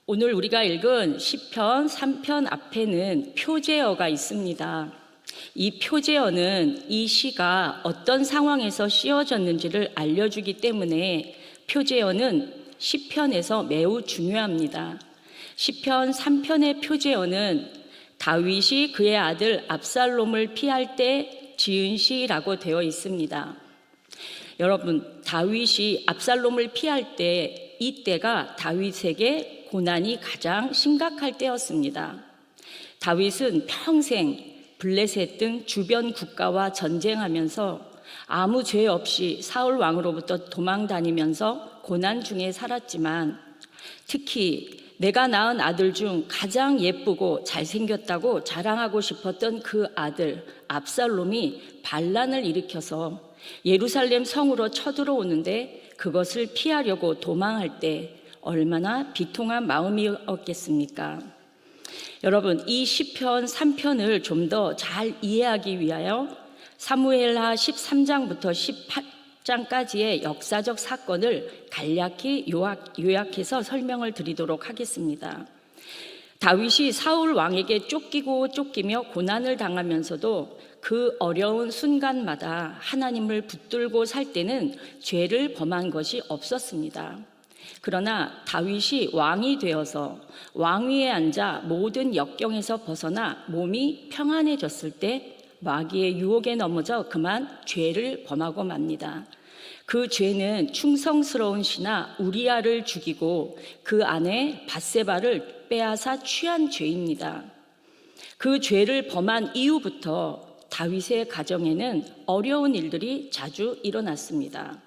오늘 우리가 읽은 시편 3편 앞에는 표제어가 있습니다. 이 표제어는 이 시가 어떤 상황에서 씌워졌는지를 알려주기 때문에 표제어는 시편에서 매우 중요합니다. 시편 3편의 표제어는 다윗이 그의 아들 압살롬을 피할 때 지은 시라고 되어 있습니다. 여러분, 다윗이 압살롬을 피할 때 이때가 다윗에게 고난이 가장 심각할 때였습니다. 다윗은 평생 블레셋 등 주변 국가와 전쟁하면서 아무 죄 없이 사울 왕으로부터 도망 다니면서 고난 중에 살았지만, 특히 내가 낳은 아들 중 가장 예쁘고 잘생겼다고 자랑하고 싶었던 그 아들 압살롬이 반란을 일으켜서 예루살렘 성으로 쳐들어오는데 그것을 피하려고 도망할 때 얼마나 비통한 마음이었겠습니까? 여러분, 이 시편 3편을 좀 더 잘 이해하기 위하여 사무엘하 13장부터 18장까지의 역사적 사건을 간략히 요약해서 설명을 드리도록 하겠습니다. 다윗이 사울 왕에게 쫓기며 고난을 당하면서도 그 어려운 순간마다 하나님을 붙들고 살 때는 죄를 범한 것이 없었습니다. 그러나 다윗이 왕이 되어서 왕위에 앉아 모든 역경에서 벗어나 몸이 평안해졌을 때 마귀의 유혹에 넘어져 그만 죄를 범하고 맙니다. 그 죄는 충성스러운 신하 우리아를 죽이고 그 아내 밧세바를 빼앗아 취한 죄입니다. 그 죄를 범한 이후부터 다윗의 가정에는 어려운 일들이 자주 일어났습니다.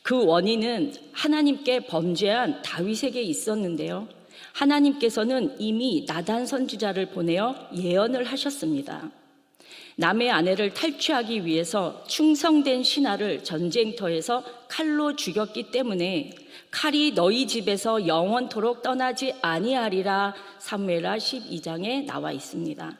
그 원인은 하나님께 범죄한 다윗에게 있었는데요. 하나님께서는 이미 나단 선지자를 보내어 예언을 하셨습니다. 남의 아내를 탈취하기 위해서 충성된 신하를 전쟁터에서 칼로 죽였기 때문에 칼이 너희 집에서 영원토록 떠나지 아니하리라 사무엘하 12장에 나와 있습니다.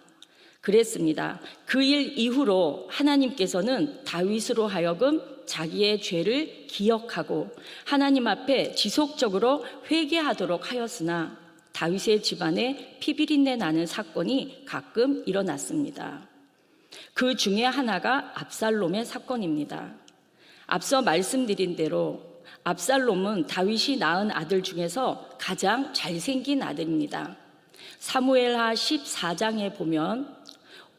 그랬습니다. 그 일 이후로 하나님께서는 다윗으로 하여금 자기의 죄를 기억하고 하나님 앞에 지속적으로 회개하도록 하였으나 다윗의 집안에 피비린내 나는 사건이 가끔 일어났습니다. 그 중에 하나가 압살롬의 사건입니다. 앞서 말씀드린 대로 압살롬은 다윗이 낳은 아들 중에서 가장 잘생긴 아들입니다. 사무엘하 14장에 보면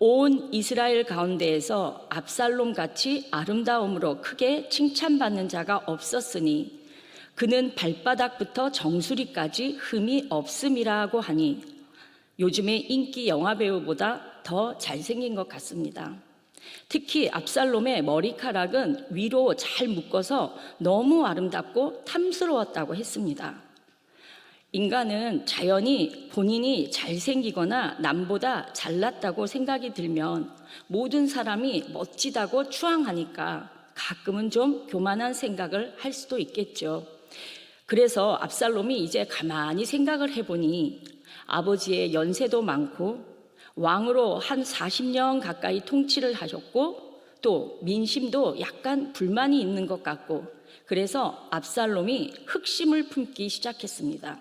온 이스라엘 가운데에서 압살롬같이 아름다움으로 크게 칭찬받는 자가 없었으니 그는 발바닥부터 정수리까지 흠이 없음이라고 하니 요즘의 인기 영화배우보다 더 잘생긴 것 같습니다. 특히 압살롬의 머리카락은 위로 잘 묶어서 너무 아름답고 탐스러웠다고 했습니다. 인간은 자연히 본인이 잘생기거나 남보다 잘났다고 생각이 들면 모든 사람이 멋지다고 추앙하니까 가끔은 좀 교만한 생각을 할 수도 있겠죠. 그래서 압살롬이 이제 가만히 생각을 해보니 아버지의 연세도 많고 왕으로 한 40년 가까이 통치를 하셨고 또 민심도 약간 불만이 있는 것 같고 그래서 압살롬이 흑심을 품기 시작했습니다.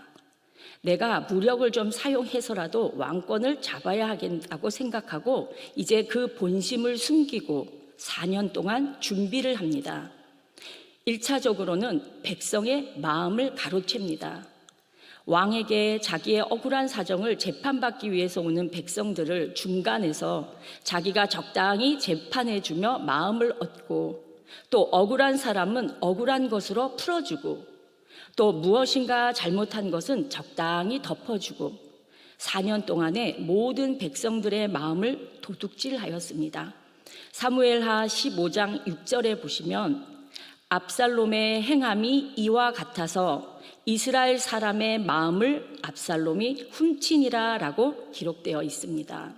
내가 무력을 좀 사용해서라도 왕권을 잡아야 하겠다고 생각하고 이제 그 본심을 숨기고 4년 동안 준비를 합니다. 1차적으로는 백성의 마음을 가로챕니다. 왕에게 자기의 억울한 사정을 재판받기 위해서 오는 백성들을 중간에서 자기가 적당히 재판해주며 마음을 얻고 또 억울한 사람은 억울한 것으로 풀어주고 또 무엇인가 잘못한 것은 적당히 덮어주고 4년 동안에 모든 백성들의 마음을 도둑질하였습니다. 사무엘하 15장 6절에 보시면 압살롬의 행함이 이와 같아서 이스라엘 사람의 마음을 압살롬이 훔치니라 라고 기록되어 있습니다.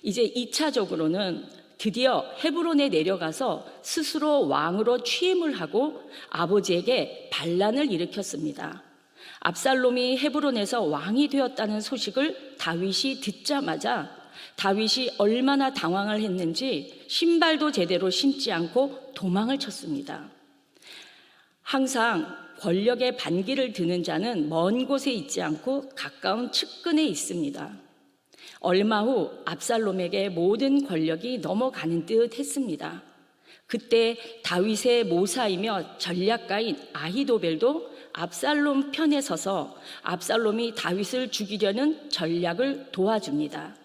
이제 2차적으로는 드디어 헤브론에 내려가서 스스로 왕으로 취임을 하고 아버지에게 반란을 일으켰습니다. 압살롬이 헤브론에서 왕이 되었다는 소식을 다윗이 듣자마자 다윗이 얼마나 당황을 했는지 신발도 제대로 신지 않고 도망을 쳤습니다. 항상 권력의 반기를 드는 자는 먼 곳에 있지 않고 가까운 측근에 있습니다. 얼마 후 압살롬에게 모든 권력이 넘어가는 듯 했습니다. 그때 다윗의 모사이며 전략가인 아히도벨도 압살롬 편에 서서 압살롬이 다윗을 죽이려는 전략을 도와줍니다.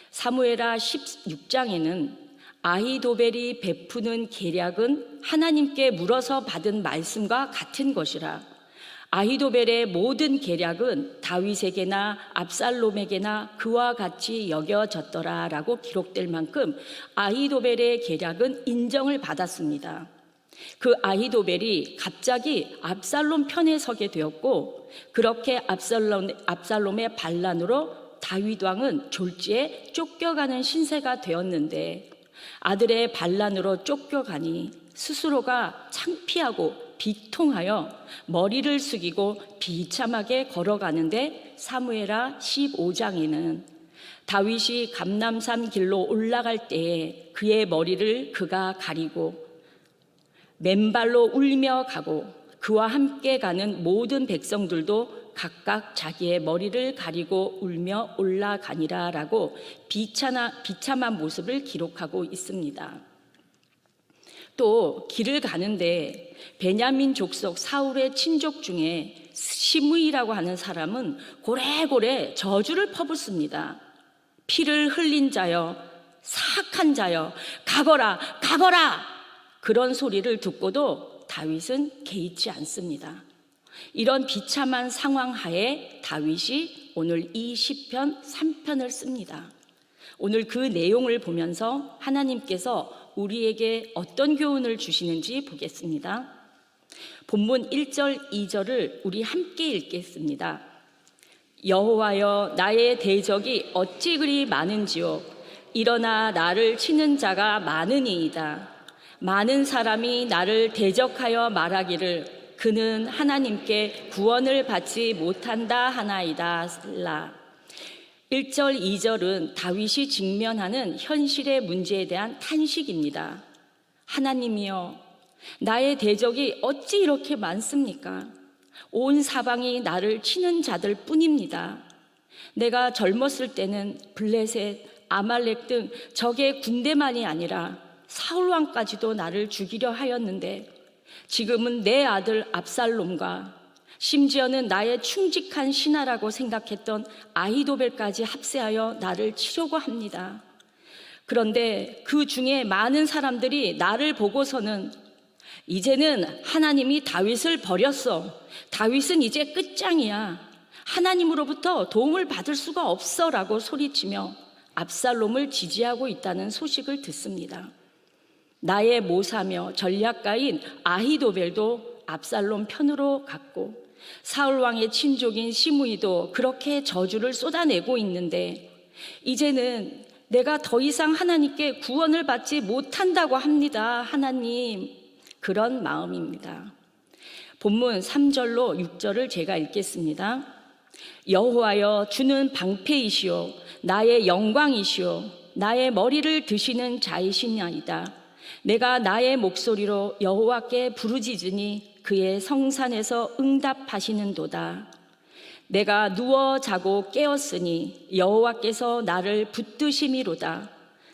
사무엘하 16장에는 아히도벨이 베푸는 계략은 하나님께 물어서 받은 말씀과 같은 것이라. 아히도벨의 모든 계략은 다윗에게나 압살롬에게나 그와 같이 여겨졌더라 라고 기록될 만큼 아히도벨의 계략은 인정을 받았습니다. 그 아히도벨이 갑자기 압살롬 편에 서게 되었고, 그렇게 압살롬의 반란으로 다윗 왕은 졸지에 쫓겨가는 신세가 되었는데, 아들의 반란으로 쫓겨가니 스스로가 창피하고 비통하여 머리를 숙이고 비참하게 걸어가는데, 사무엘하 15장에는 다윗이 감람산 길로 올라갈 때에 그의 머리를 그가 가리고 맨발로 울며 가고 그와 함께 가는 모든 백성들도 각각 자기의 머리를 가리고 울며 올라가니라 라고 비참한 모습을 기록하고 있습니다. 또 길을 가는데 베냐민 족속 사울의 친족 중에 시므이라고 하는 사람은 고래고래 저주를 퍼붓습니다. 피를 흘린 자여, 사악한 자여, 가거라, 가거라! 그런 소리를 듣고도 다윗은 개의치 않습니다. 이런 비참한 상황 하에 다윗이 오늘 이 시편 3편을 씁니다. 오늘 그 내용을 보면서 하나님께서 우리에게 어떤 교훈을 주시는지 보겠습니다. 본문 1절, 2절을 우리 함께 읽겠습니다. 여호와여, 나의 대적이 어찌 그리 많은지요. 일어나 나를 치는 자가 많으니이다. 많은 사람이 나를 대적하여 말하기를 그는 하나님께 구원을 받지 못한다 하나이다. 1절, 2절은 다윗이 직면하는 현실의 문제에 대한 탄식입니다. 하나님이여, 나의 대적이 어찌 이렇게 많습니까? 온 사방이 나를 치는 자들 뿐입니다. 내가 젊었을 때는 블레셋, 아말렉 등 적의 군대만이 아니라 사울왕까지도 나를 죽이려 하였는데, 지금은 내 아들 압살롬과 심지어는 나의 충직한 신하라고 생각했던 아히도벨까지 합세하여 나를 치려고 합니다. 그런데 그 중에 많은 사람들이 나를 보고서는 이제는 하나님이 다윗을 버렸어. 다윗은 이제 끝장이야. 하나님으로부터 도움을 받을 수가 없어 라고 소리치며 압살롬을 지지하고 있다는 소식을 듣습니다. 나의 모사며 전략가인 아히도벨도 압살롬 편으로 갔고, 사울왕의 친족인 시므이도 그렇게 저주를 쏟아내고 있는데, 이제는 내가 더 이상 하나님께 구원을 받지 못한다고 합니다. 하나님, 그런 마음입니다. 본문 3절로 6절을 제가 읽겠습니다. 여호와여, 주는 방패이시오, 나의 영광이시오, 나의 머리를 드시는 자이시나이다. 내가 나의 목소리로 여호와께 부르짖으니 그의 성산에서 응답하시는도다. 내가 누워 자고 깨었으니 여호와께서 나를 붙드심이로다.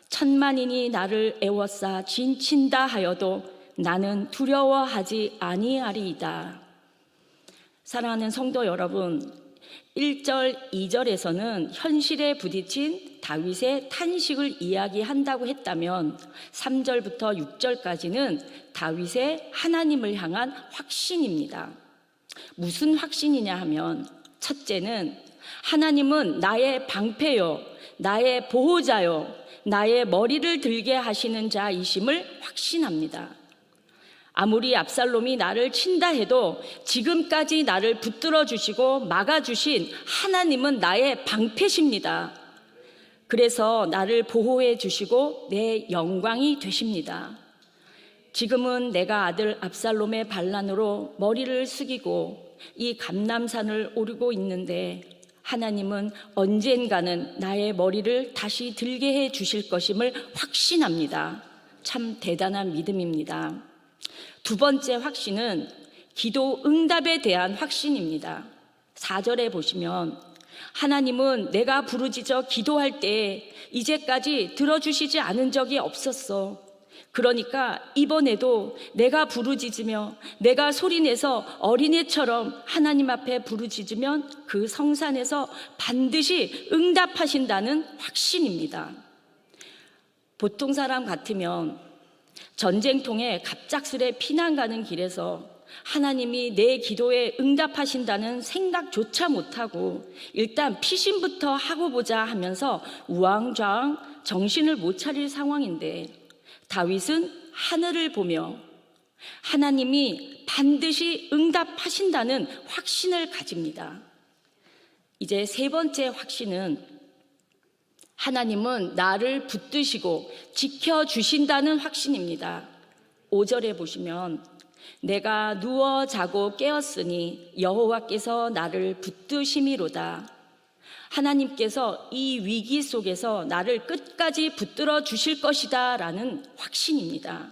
천만인이 나를 애워싸 진친다 하여도 나는 두려워하지 아니하리이다. 사랑하는 성도 여러분, 1절, 2절에서는 현실에 부딪힌 다윗의 탄식을 이야기한다고 했다면 3절부터 6절까지는 다윗의 하나님을 향한 확신입니다. 무슨 확신이냐 하면, 첫째는 하나님은 나의 방패요, 나의 보호자요, 나의 머리를 들게 하시는 자이심을 확신합니다. 아무리 압살롬이 나를 친다 해도 지금까지 나를 붙들어 주시고 막아주신 하나님은 나의 방패십니다. 그래서 나를 보호해 주시고 내 영광이 되십니다. 지금은 내가 아들 압살롬의 반란으로 머리를 숙이고 이 감람산을 오르고 있는데, 하나님은 언젠가는 나의 머리를 다시 들게 해 주실 것임을 확신합니다. 참 대단한 믿음입니다. 두 번째 확신은 기도 응답에 대한 확신입니다. 4절에 보시면 하나님은 내가 부르짖어 기도할 때 이제까지 들어주시지 않은 적이 없었어. 그러니까 이번에도 내가 부르짖으며 내가 소리내서 어린애처럼 하나님 앞에 부르짖으면 그 성산에서 반드시 응답하신다는 확신입니다. 보통 사람 같으면 전쟁통에 갑작스레 피난 가는 길에서 하나님이 내 기도에 응답하신다는 생각조차 못하고 일단 피신부터 하고 보자 하면서 우왕좌왕 정신을 못 차릴 상황인데, 다윗은 하늘을 보며 하나님이 반드시 응답하신다는 확신을 가집니다. 이제 세 번째 확신은 하나님은 나를 붙드시고 지켜주신다는 확신입니다. 5절에 보시면 내가 누워 자고 깨었으니 여호와께서 나를 붙드심이로다. 하나님께서 이 위기 속에서 나를 끝까지 붙들어 주실 것이다 라는 확신입니다.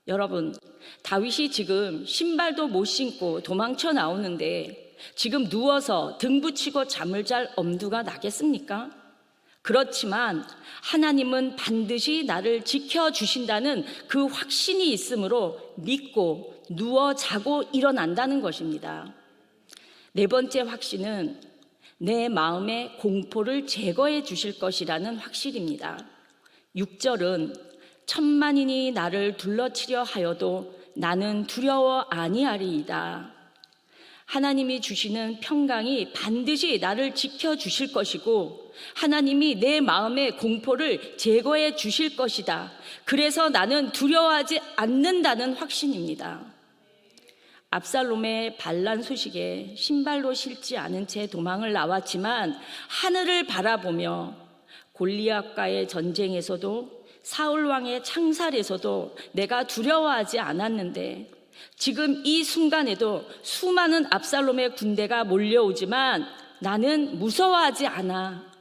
여러분, 다윗이 지금 신발도 못 신고 도망쳐 나오는데 지금 누워서 등 붙이고 잠을 잘 엄두가 나겠습니까? 그렇지만 하나님은 반드시 나를 지켜주신다는 그 확신이 있으므로 믿고 누워 자고 일어난다는 것입니다. 네 번째 확신은 내 마음의 공포를 제거해 주실 것이라는 확신입니다. 6절은 천만인이 나를 둘러치려 하여도 나는 두려워 아니하리이다. 하나님이 주시는 평강이 반드시 나를 지켜주실 것이고 하나님이 내 마음의 공포를 제거해 주실 것이다. 그래서 나는 두려워하지 않는다는 확신입니다. 압살롬의 반란 소식에 신발로 신지 않은 채 도망을 나왔지만 하늘을 바라보며 골리앗과의 전쟁에서도 사울왕의 창살에서도 내가 두려워하지 않았는데 지금 이 순간에도 수많은 압살롬의 군대가 몰려오지만 나는 무서워하지 않아.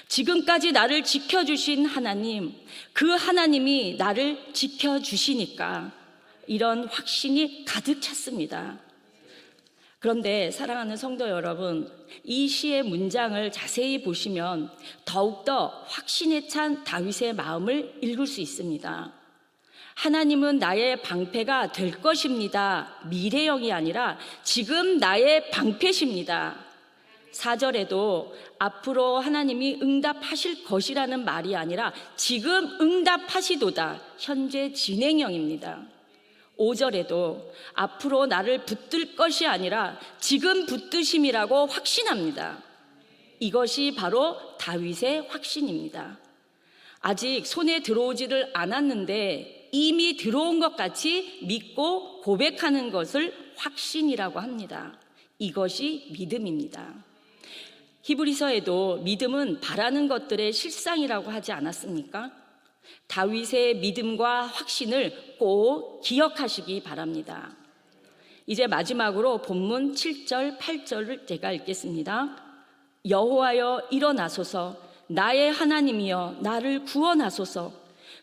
지금까지 나를 지켜주신 하나님, 그 하나님이 나를 지켜주시니까 이런 확신이 가득 찼습니다. 그런데 사랑하는 성도 여러분, 이 시의 문장을 자세히 보시면 더욱더 확신에 찬 다윗의 마음을 읽을 수 있습니다. 하나님은 나의 방패가 될 것입니다. 미래형이 아니라 지금 나의 방패십니다. 4절에도 앞으로 하나님이 응답하실 것이라는 말이 아니라 지금 응답하시도다. 현재 진행형입니다. 5절에도 앞으로 나를 붙들 것이 아니라 지금 붙드심이라고 확신합니다. 이것이 바로 다윗의 확신입니다. 아직 손에 들어오지를 않았는데 이미 들어온 것 같이 믿고 고백하는 것을 확신이라고 합니다. 이것이 믿음입니다. 히브리서에도 믿음은 바라는 것들의 실상이라고 하지 않았습니까? 다윗의 믿음과 확신을 꼭 기억하시기 바랍니다. 이제 마지막으로 본문 7절, 8절을 제가 읽겠습니다. 여호와여 일어나소서, 나의 하나님이여 나를 구원하소서.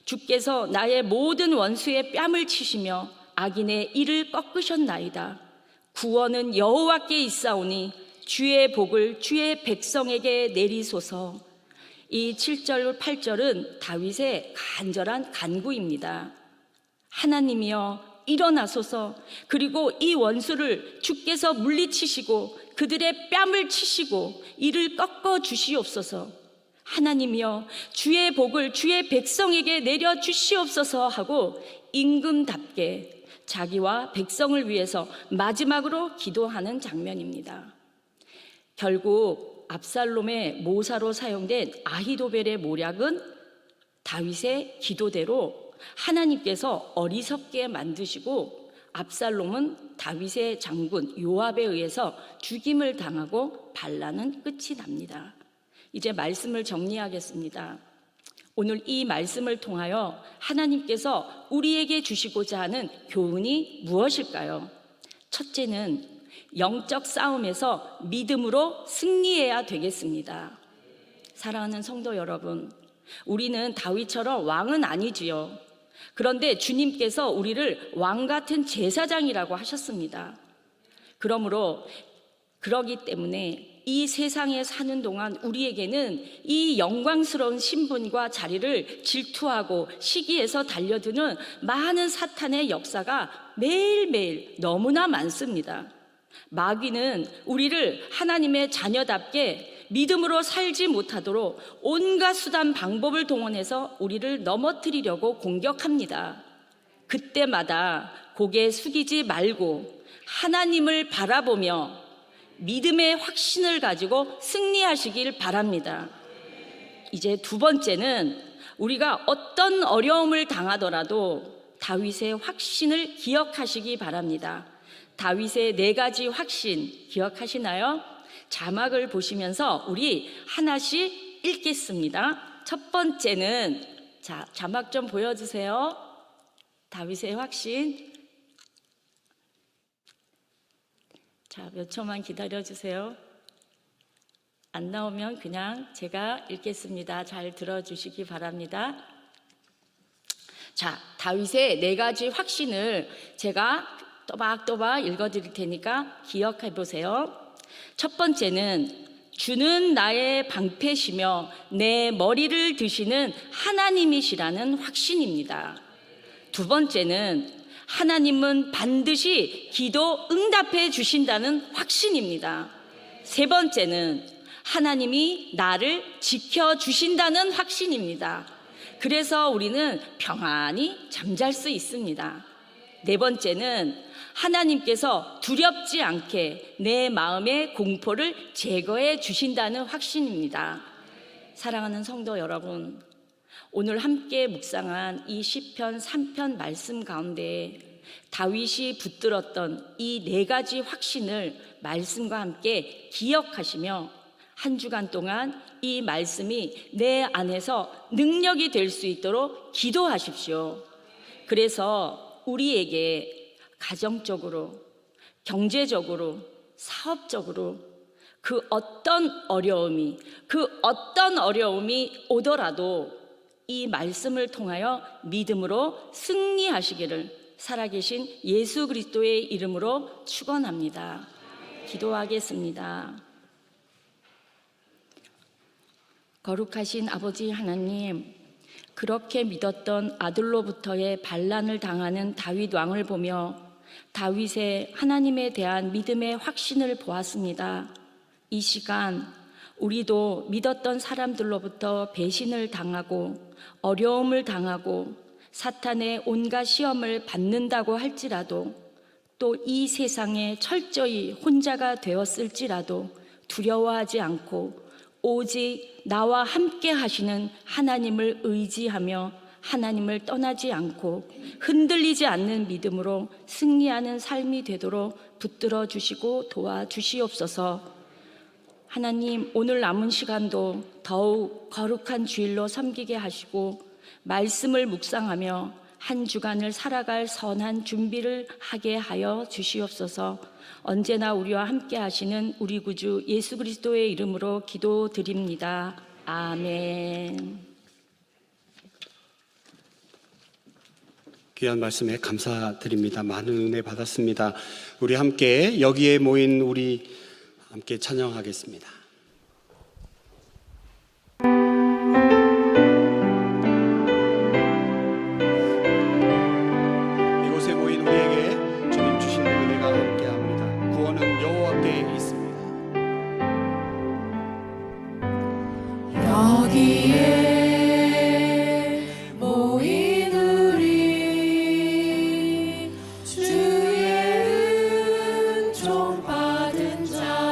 주께서 나의 모든 원수의 뺨을 치시며 악인의 이를 꺾으셨나이다. 구원은 여호와께 있사오니 주의 복을 주의 백성에게 내리소서. 이 7절, 8절은 다윗의 간절한 간구입니다. 하나님이여 일어나소서. 그리고 이 원수를 주께서 물리치시고 그들의 뺨을 치시고 이를 꺾어 주시옵소서. 하나님이여 주의 복을 주의 백성에게 내려 주시옵소서 하고 임금답게 자기와 백성을 위해서 마지막으로 기도하는 장면입니다. 결국 압살롬의 모사로 사용된 아히도벨의 모략은 다윗의 기도대로 하나님께서 어리석게 만드시고 압살롬은 다윗의 장군 요압에 의해서 죽임을 당하고 반란은 끝이 납니다. 이제 말씀을 정리하겠습니다. 오늘 이 말씀을 통하여 하나님께서 우리에게 주시고자 하는 교훈이 무엇일까요? 첫째는 영적 싸움에서 믿음으로 승리해야 되겠습니다. 사랑하는 성도 여러분, 우리는 다윗처럼 왕은 아니지요. 그런데 주님께서 우리를 왕 같은 제사장이라고 하셨습니다. 그러므로 그러기 때문에 이 세상에 사는 동안 우리에게는 이 영광스러운 신분과 자리를 질투하고 시기해서 달려드는 많은 사탄의 역사가 매일매일 너무나 많습니다. 마귀는 우리를 하나님의 자녀답게 믿음으로 살지 못하도록 온갖 수단 방법을 동원해서 우리를 넘어뜨리려고 공격합니다. 그때마다 고개 숙이지 말고 하나님을 바라보며 믿음의 확신을 가지고 승리하시길 바랍니다. 이제 두 번째는 우리가 어떤 어려움을 당하더라도 다윗의 확신을 기억하시기 바랍니다. 다윗의 4가지 확신 기억하시나요? 자막을 보시면서 우리 하나씩 읽겠습니다. 첫 번째는, 자, 자막 좀 보여주세요. 다윗의 확신. 자, 몇 초만 기다려주세요. 안 나오면 그냥 제가 읽겠습니다. 잘 들어주시기 바랍니다. 자, 다윗의 4가지 확신을 제가 또박또박 읽어드릴 테니까 기억해 보세요. 첫 번째는 주는 나의 방패시며 내 머리를 드시는 하나님이시라는 확신입니다. 두 번째는 하나님은 반드시 기도 응답해 주신다는 확신입니다. 세 번째는 하나님이 나를 지켜주신다는 확신입니다. 그래서 우리는 평안히 잠잘 수 있습니다. 네 번째는 하나님께서 두렵지 않게 내 마음의 공포를 제거해 주신다는 확신입니다. 사랑하는 성도 여러분, 오늘 함께 묵상한 이 시편 3편 말씀 가운데 다윗이 붙들었던 이 4가지 확신을 말씀과 함께 기억하시며 한 주간 동안 이 말씀이 내 안에서 능력이 될 수 있도록 기도하십시오. 그래서 우리에게 가정적으로, 경제적으로, 사업적으로 그 어떤 어려움이 오더라도 이 말씀을 통하여 믿음으로 승리하시기를 살아계신 예수 그리스도의 이름으로 축원합니다. 기도하겠습니다. 거룩하신 아버지 하나님, 그렇게 믿었던 아들로부터의 반란을 당하는 다윗 왕을 보며 다윗의 하나님에 대한 믿음의 확신을 보았습니다. 이 시간 우리도 믿었던 사람들로부터 배신을 당하고 어려움을 당하고 사탄의 온갖 시험을 받는다고 할지라도 또 이 세상에 철저히 혼자가 되었을지라도 두려워하지 않고 오직 나와 함께 하시는 하나님을 의지하며 하나님을 떠나지 않고 흔들리지 않는 믿음으로 승리하는 삶이 되도록 붙들어 주시고 도와주시옵소서. 하나님, 오늘 남은 시간도 더욱 거룩한 주일로 섬기게 하시고 말씀을 묵상하며 한 주간을 살아갈 선한 준비를 하게 하여 주시옵소서. 언제나 우리와 함께 하시는 우리 구주 예수 그리스도의 이름으로 기도드립니다. 아멘. 귀한 말씀에 감사드립니다. 많은 은혜 받았습니다. 우리 함께 여기에 모인 우리 함께 찬양하겠습니다. 이곳에 모인 우리에게 주님 주신 은혜가 함께합니다. 구원은 여호와께 있습니다. 여기에 모인 우리 주의 은총 받은 자